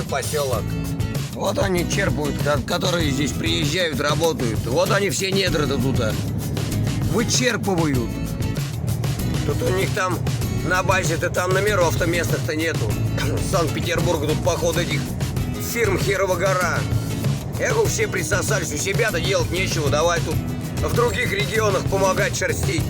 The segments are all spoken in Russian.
первый поселок. Вот они черпают, которые здесь приезжают, работают. Вот они все недры-то тут вычерпывают. Тут у них там на базе-то там номеров-то местных-то нету. Санкт-Петербург тут, походу, этих фирм херова гора. Эх, все присосались, у себя-то делать нечего. Давай тут в других регионах помогать шерстить.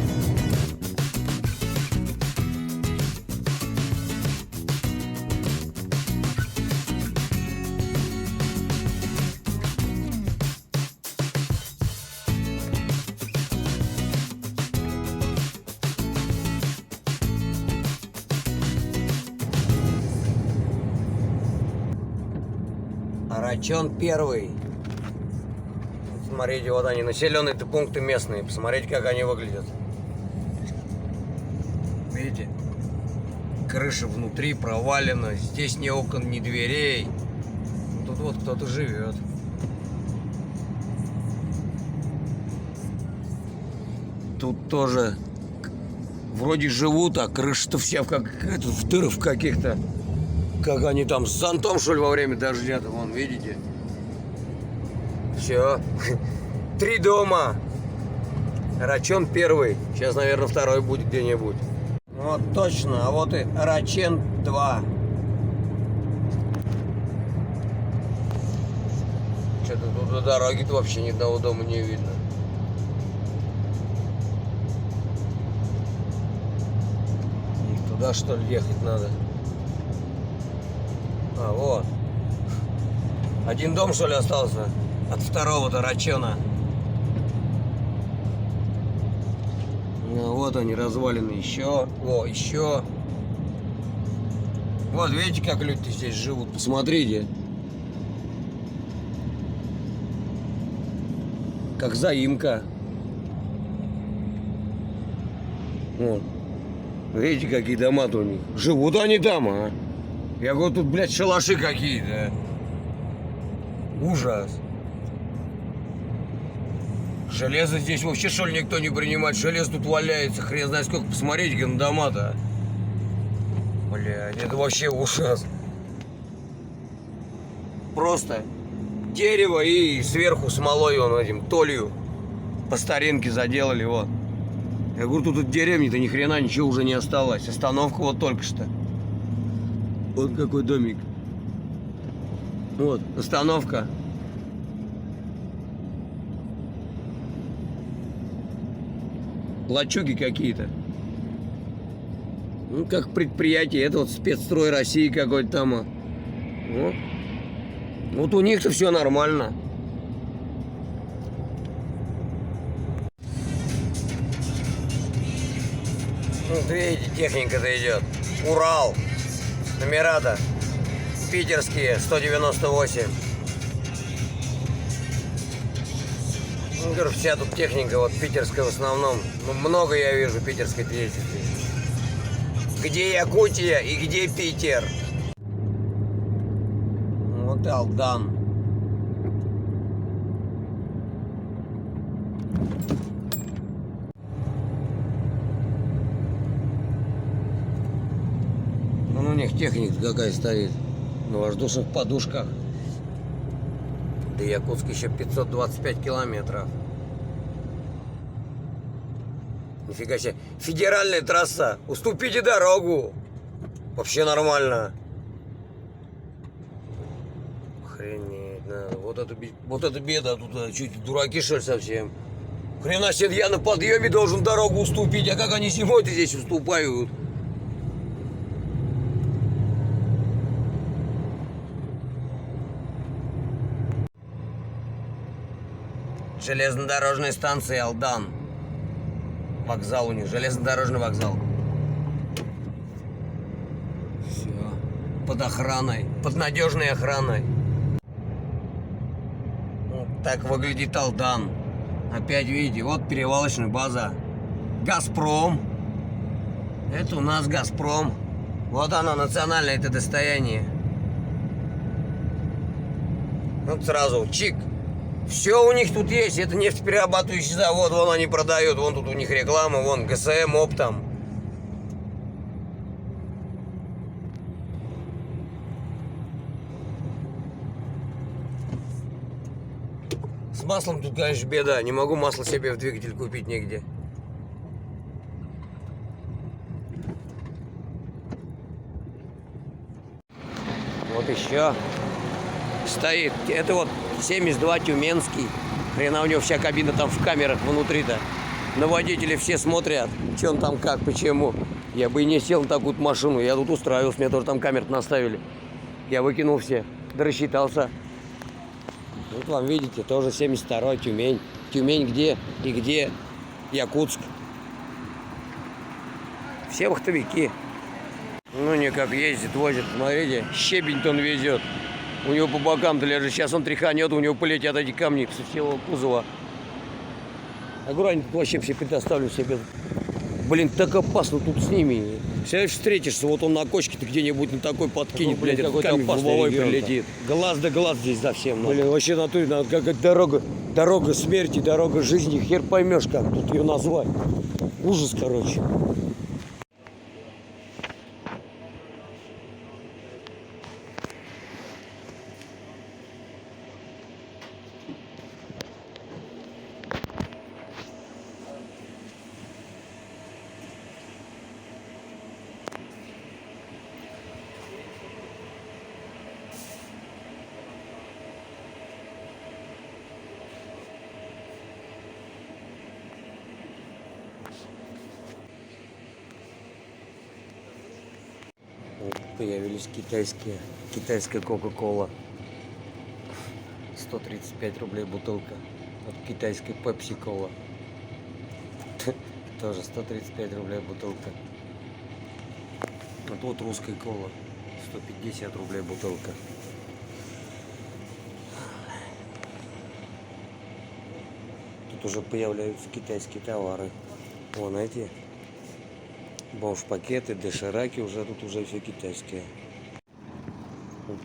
Район первый. Смотрите, вот они, населенные пункты местные. Посмотрите, как они выглядят. Видите? Крыша внутри провалена. Здесь ни окон, ни дверей. Тут вот кто-то живет. Тут тоже вроде живут, а крыша-то вся в дырах каких-то. Как они там с зонтом, что ли, во время дождя-то, вон, видите? Все. 3 дома. Рачон первый. Сейчас, наверное, второй будет где-нибудь. Вот точно. А вот и Рачен 2. Что-то тут до дороги-то вообще ни одного дома не видно. Туда, что ли, ехать надо? А, вот. Один дом, что ли, остался от второго-то Рачона. Ну, вот они, развалины. Еще. О, еще. Вот, видите, как люди здесь живут. Посмотрите. Как заимка. Вот. Видите, какие дома-то у них. Живут они там, а. Я говорю, тут, блядь, шалаши какие-то. Ужас. Железо здесь вообще, что ли, никто не принимает? Железо тут валяется. Хрен знает сколько. Посмотрите, на дома-то. Блядь, это вообще ужас. Просто дерево и сверху смолой он этим толью по старинке заделали, вот. Я говорю, тут от деревни-то ни хрена ничего уже не осталось. Остановка вот только что. Вот какой домик. Вот, остановка. Лачуги какие-то. Ну, как предприятие. Это вот спецстрой России какой-то там. Вот у них-то все нормально. Вот видите, техника-то идет. Урал. Номера-то питерские, 198. Ну, говорю, вся тут техника, вот питерская в основном. Ну, много я вижу питерской ездит. Где Якутия и где Питер? Вот Алдан. У них техника какая стоит на воздушных подушках. До Якутска еще 525 километров. Нифига себе. Федеральная трасса. Уступите дорогу. Вообще нормально. Охренеть. Вот это беда. Тут чуть дураки, что ли, совсем. Хрена себе, я на подъеме должен дорогу уступить. А как они зимой-то здесь уступают? Железнодорожная станция Алдан. Вокзал у них, железнодорожный вокзал. Все. Под охраной, под надежной охраной. Вот так выглядит Алдан. Опять видите, вот перевалочная база. Газпром. Это у нас Газпром. Вот оно, национальное это достояние. Вот сразу чик. Все у них тут есть. Это нефтеперерабатывающий завод. Вон они продают. Вон тут у них реклама. Вон ГСМ, оптом. С маслом тут, конечно, беда. Не могу масло себе в двигатель купить нигде. Вот еще стоит. Это вот 72 Тюменский. Хрена у него вся кабина там в камерах внутри-то. На водителя все смотрят, что он там как, почему. Я бы и не сел на такую машину. Я тут устраивался, мне тоже там камеры наставили. Я выкинул все, да рассчитался. Вот вам видите, тоже 72-й Тюмень. Тюмень где и где? Якутск. Все вахтовики. Ну никак ездит, возит. Смотрите, щебень-то он везет. У него по бокам-то лежит. Сейчас он тряханет, у него полетят эти камни со всего кузова. Я говорю, они тут вообще все предоставлю себе. Блин, так опасно тут с ними. Сейчас встретишься, вот он на кочке-то где-нибудь на такой подкинет, ну, блядь, этот камень в головой прилетит. Глаз да глаз здесь совсем. Блин, вообще на натуре надо как дорога смерти, дорога жизни. Хер поймешь, как тут ее назвать. Ужас, короче. Появились китайская Кока-Кола. 135 рублей бутылка. Вот китайской Пепси-Кола. Тоже 135 рублей бутылка. Вот русская кола. 150 рублей бутылка. Тут уже появляются китайские товары. Вон эти. Бомж-пакеты, дошираки, уже тут уже все китайские.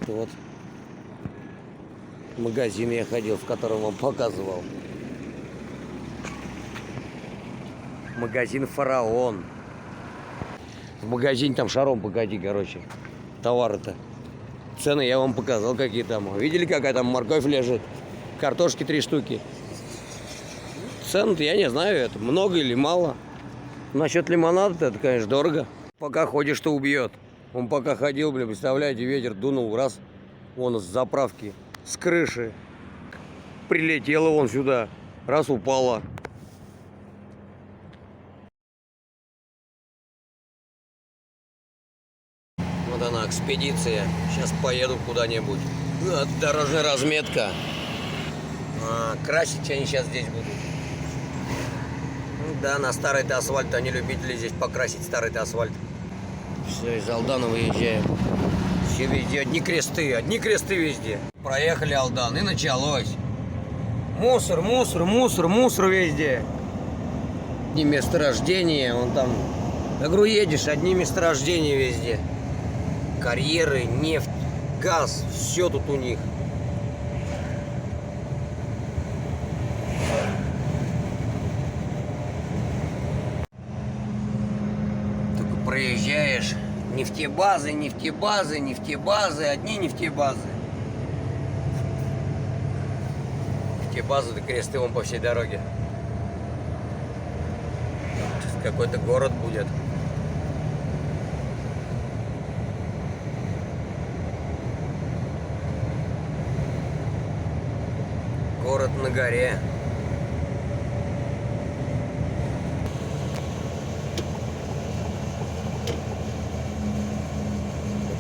Вот магазин я ходил, в котором вам показывал. Магазин «Фараон». В магазине там шаром погоди, короче. Товары-то. Цены я вам показал, какие там. Видели, какая там морковь лежит? Картошки 3 штуки. Цены-то я не знаю, это много или мало. Насчет лимонада, это, конечно, дорого. Пока ходишь, то убьет. Он пока ходил, блин, представляете, ветер дунул, раз, вон с заправки, с крыши. Прилетело вон сюда, раз упало. Вот она, экспедиция. Сейчас поеду куда-нибудь. Дорожная разметка. Красить они сейчас здесь будут. Да, на старый-то асфальт, они любители здесь покрасить старый-то асфальт. Все, из Алдана выезжаем. Все везде одни кресты везде. Проехали Алдан, и началось. Мусор везде. Одни месторождения, вон там. Я говорю, едешь, одни месторождения везде. Карьеры, нефть, газ, все тут у них. Проезжаешь, нефтебазы, одни нефтебазы. Нефтебазы до кресты вон по всей дороге. Сейчас какой-то город будет. Город на горе.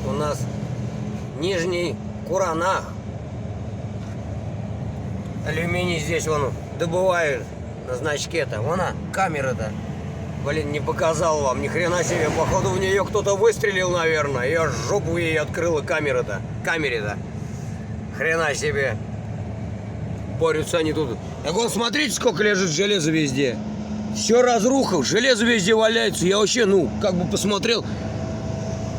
У нас Нижний Куранах. Алюминий здесь вон добывают на значке-то. Вон она, камера-то. Блин, не показал вам, ни хрена себе. Походу в нее кто-то выстрелил, наверное. Я жопу ей открыла камера-то. Камере-то. Хрена себе. Борются они тут. Так вон, смотрите, сколько лежит железа везде. Все разруха, железо везде валяется. Я вообще, как бы посмотрел.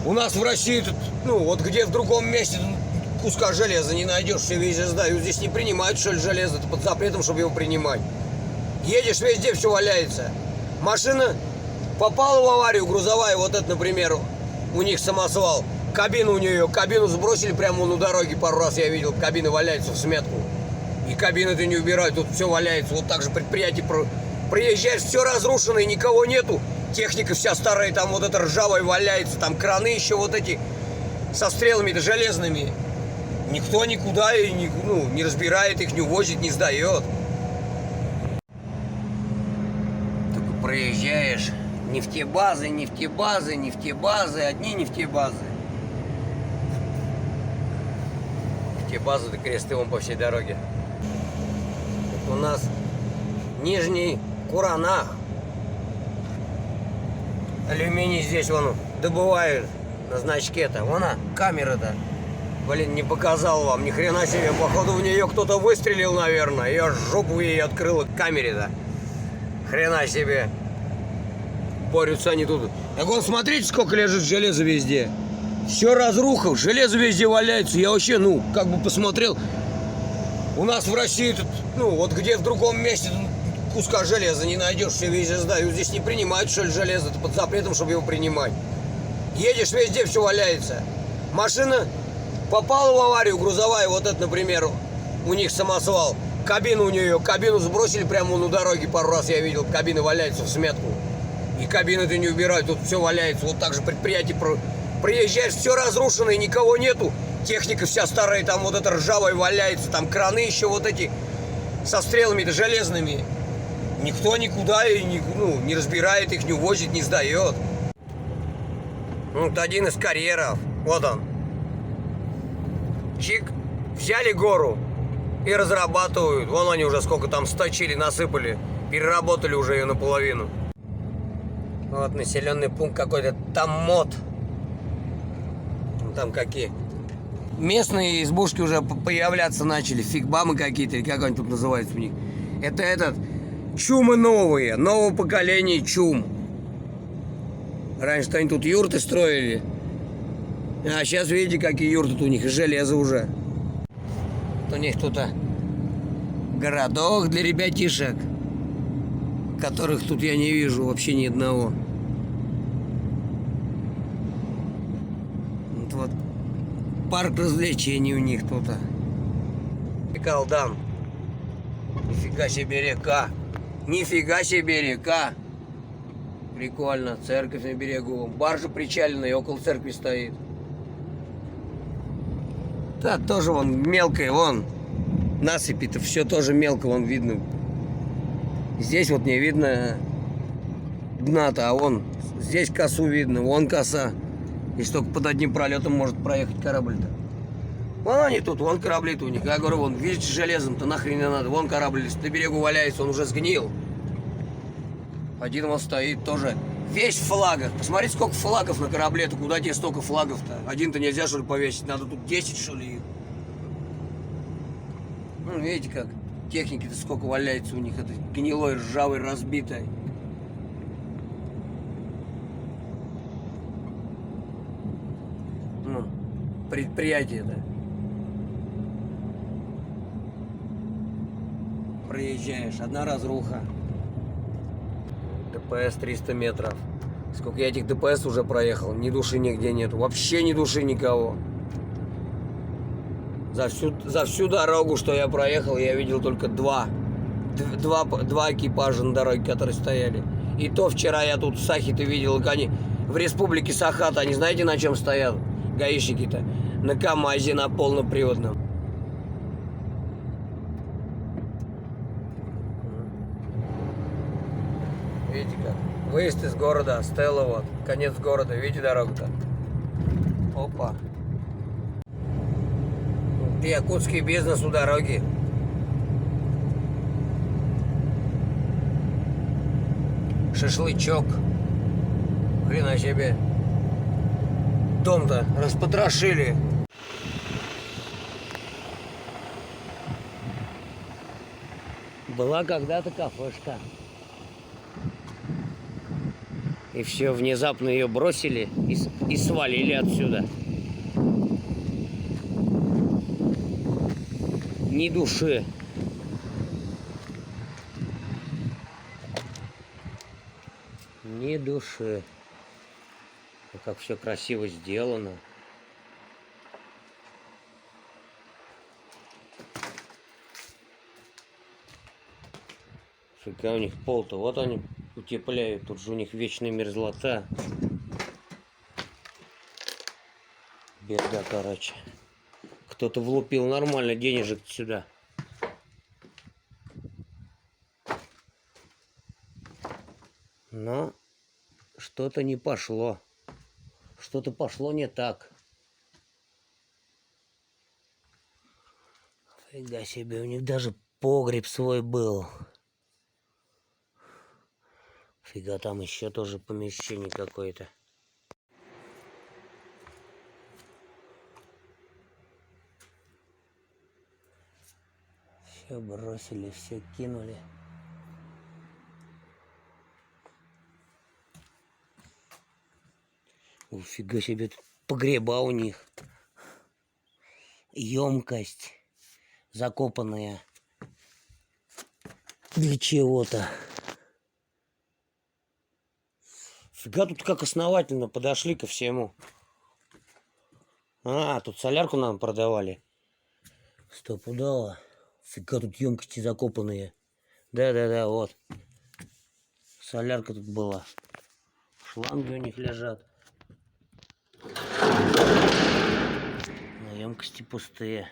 У нас в России, вот где в другом месте куска железа не найдешь, все везде сдают. Здесь не принимают, что ли, железо, это под запретом, чтобы его принимать. Едешь, везде все валяется. Машина попала в аварию, грузовая, вот это, например, у них самосвал. Кабину сбросили прямо на дороге, пару раз я видел, кабина валяется в смятку. И кабины-то не убирают, тут все валяется. Вот так же предприятие приезжаешь, все разрушено, и никого нету. Техника вся старая, там вот это ржавая валяется, там краны еще вот эти со стрелами-то железными. Никто никуда и не разбирает их, не увозит, не сдает. Только проезжаешь, нефтебазы, нефтебазы, нефтебазы, одни нефтебазы. Нефтебазы до кресты вон по всей дороге. Это у нас Нижний Куранах. Алюминий здесь вон добывают на значке-то. Вон она, камера-то. Блин, не показал вам, ни хрена себе. Походу в нее кто-то выстрелил, наверное. Я жопу ей открыла к камере-то. Хрена себе. Борются они тут. Так вон, смотрите, сколько лежит железа везде. Все разруха, железо везде валяется. Я вообще, как бы посмотрел. У нас в России тут, вот где в другом месте куска железа не найдешь, все везде сдают. Здесь не принимают, что ли, железо, это под запретом, чтобы его принимать. Едешь, везде все валяется. Машина попала в аварию, грузовая, вот это, например, у них самосвал. Кабину сбросили прямо на дороге, пару раз я видел, кабины валяются в смятку. И кабины-то не убирают, тут все валяется. Вот так же предприятие приезжаешь, все разрушено, и никого нету. Техника вся старая, там вот это ржавая валяется, там краны еще вот эти со стрелами-то железными. Никто никуда и не разбирает их, не увозит, не сдает. Вот один из карьеров, вот он. Чик, взяли гору и разрабатывают. Вон они уже сколько там сточили, насыпали. Переработали уже ее наполовину. Вот населенный пункт какой-то, там мод. Там какие местные избушки уже появляться начали. Фигбамы какие-то, или как они тут называются у них. Это чумы новые, нового поколения чум. Раньше-то они тут юрты строили. А сейчас видите, какие юрты у них, железо уже. У них тут городок для ребятишек, которых тут я не вижу вообще ни одного. Вот парк развлечений у них тут. Калдан. Нифига себе река. Нифига себе река. Прикольно. Церковь на берегу. Баржа причаленная около церкви стоит. Да, тоже вон мелкое, вон. Насыпи-то все тоже мелко, вон видно. Здесь вот не видно дна-то, а вон здесь косу видно, вон коса. Если только под одним пролетом может проехать корабль-то. Вон они тут, вон корабли-то у них. Я говорю, вон, видите, железом-то нахрен не надо. Вон корабль на берегу валяется, он уже сгнил. Один вон стоит тоже. Весь в флагах. Посмотрите, сколько флагов на корабле-то. Куда тебе столько флагов-то? Один-то нельзя, что ли, повесить? Надо тут 10, что ли, их. Видите, как техники-то сколько валяется у них. Это гнилой, ржавой, разбитой. Предприятие-то. Проезжаешь, одна разруха. ДПС 300 метров. Сколько я этих ДПС уже проехал, ни души нигде нету. Вообще ни души никого. За всю дорогу, что я проехал, я видел только два экипажа на дороге, которые стояли. И то вчера я тут в Сахе-то видел, как они в республике Сахата, они знаете, на чем стоят? Гаишники-то на КамАЗе, на полноприводном. Видите как? Выезд из города, Стелла вот, конец города, видите дорогу-то? Опа. Якутский бизнес у дороги. Шашлычок. Хрена себе. Дом-то распотрошили. Была когда-то кафешка. И все, внезапно ее бросили и свалили отсюда. Ни души. Ни души. Как все красиво сделано. Фига у них пол-то. Вот они утепляют. Тут же у них вечная мерзлота. Беда, короче. Кто-то влупил нормально денежек сюда. Но что-то не пошло. Что-то пошло не так. Фига себе, у них даже погреб свой был. Фига, там еще тоже помещение какое-то. Все бросили, все кинули. Фига себе, тут погреба у них. Емкость закопанная для чего-то. Фига, тут как основательно подошли ко всему. А, тут солярку нам продавали. Стопудово. Фига, тут емкости закопанные. Да-да-да, вот. Солярка тут была. Шланги у них лежат. Но емкости пустые.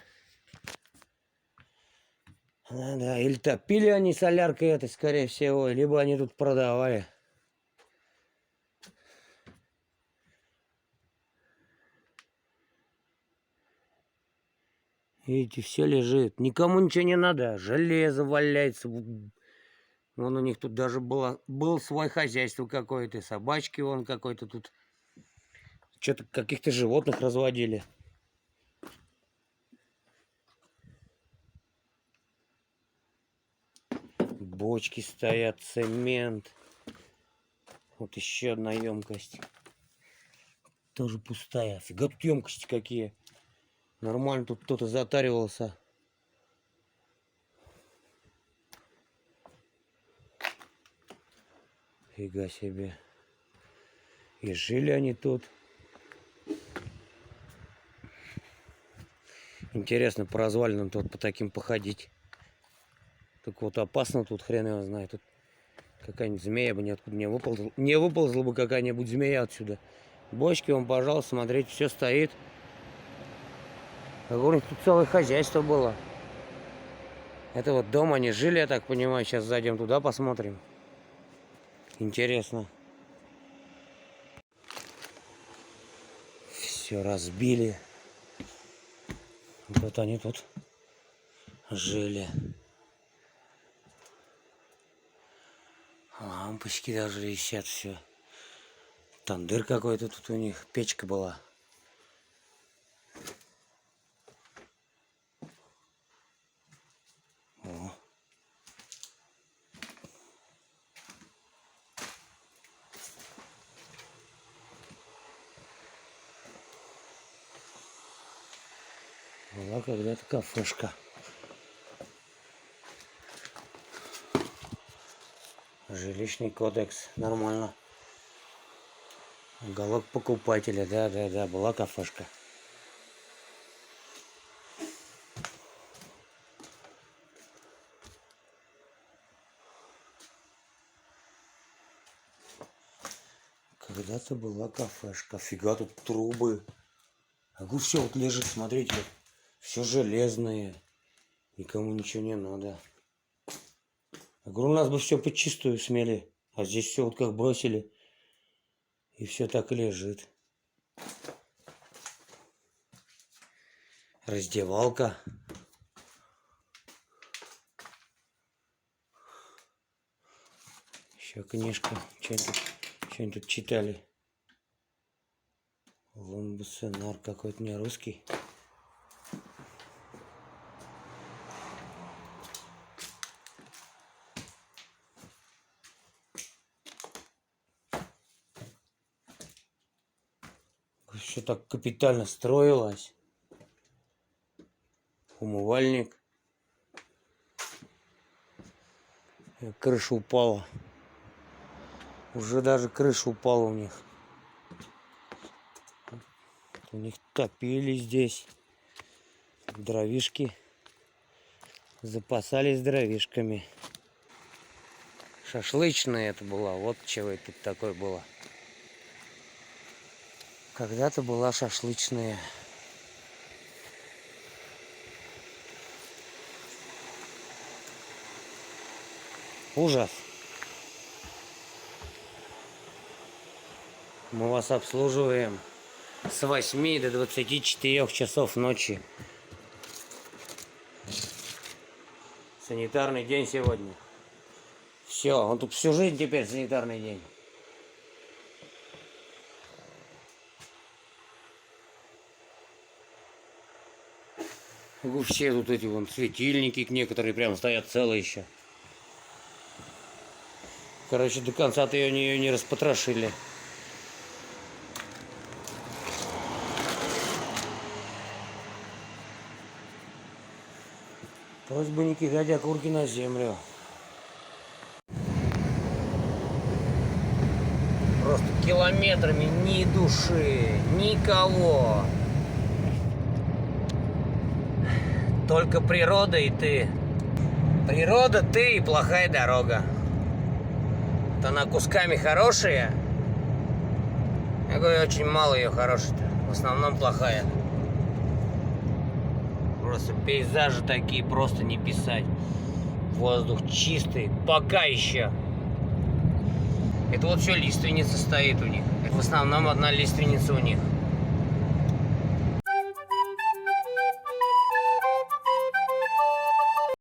Да, или топили они соляркой этой, скорее всего, либо они тут продавали. Видите, все лежит. Никому ничего не надо. Железо валяется. Вон у них тут даже был свое хозяйство какое-то. Собачки вон какой-то тут. Что-то каких-то животных разводили. Бочки стоят, цемент. Вот еще одна емкость. Тоже пустая. Фига тут емкости какие. Нормально тут кто-то затаривался. Фига себе. И жили они тут. Интересно по развалинам тут по таким походить. Так вот опасно тут, хрен его знает. Тут какая-нибудь змея бы ниоткуда не выползла бы какая-нибудь змея отсюда. Бочки вон, пожалуйста, смотрите, все стоит. Я говорю, тут целое хозяйство было. Это вот дом они жили, я так понимаю. Сейчас зайдем туда, посмотрим. Интересно. Все разбили. Вот они тут жили. Лампочки даже висят, все. Тандыр какой-то тут у них, печка была. О. Была когда-то кафешка. Жилищный кодекс, нормально. Уголок покупателя, да, была кафешка. Когда-то была кафешка. Фига тут трубы. А говорю, все вот лежит, смотрите. Все железное. Никому ничего не надо. Я говорю, у нас бы все почистую смели. А здесь все вот как бросили. И все так и лежит. Раздевалка. Еще книжка. Что-нибудь тут читали. Ломбусенар какой-то не русский. Все так капитально строилось. Умывальник. Крыша упала. Уже даже крыша упала у них. У них топили здесь. Дровишки. Запасались дровишками. Шашлычная это была. Вот чего это тут такое было. Когда-то была шашлычная. Ужас. Мы вас обслуживаем с 8 до 24 часов ночи. Санитарный день сегодня. Все, он тут всю жизнь теперь санитарный день. Все тут эти вон светильники, некоторые прям стоят целые еще. Короче, до конца-то ее не распотрошили. Просьба не кидать окурки на землю. Просто километрами ни души, никого. Только природа и ты. Природа, ты и плохая дорога. Вот она кусками хорошая. Я говорю, очень мало ее хорошей-то. В основном плохая. Просто пейзажи такие, просто не писать. Воздух чистый. Пока еще. Это вот все лиственница стоит у них. Это в основном одна лиственница у них.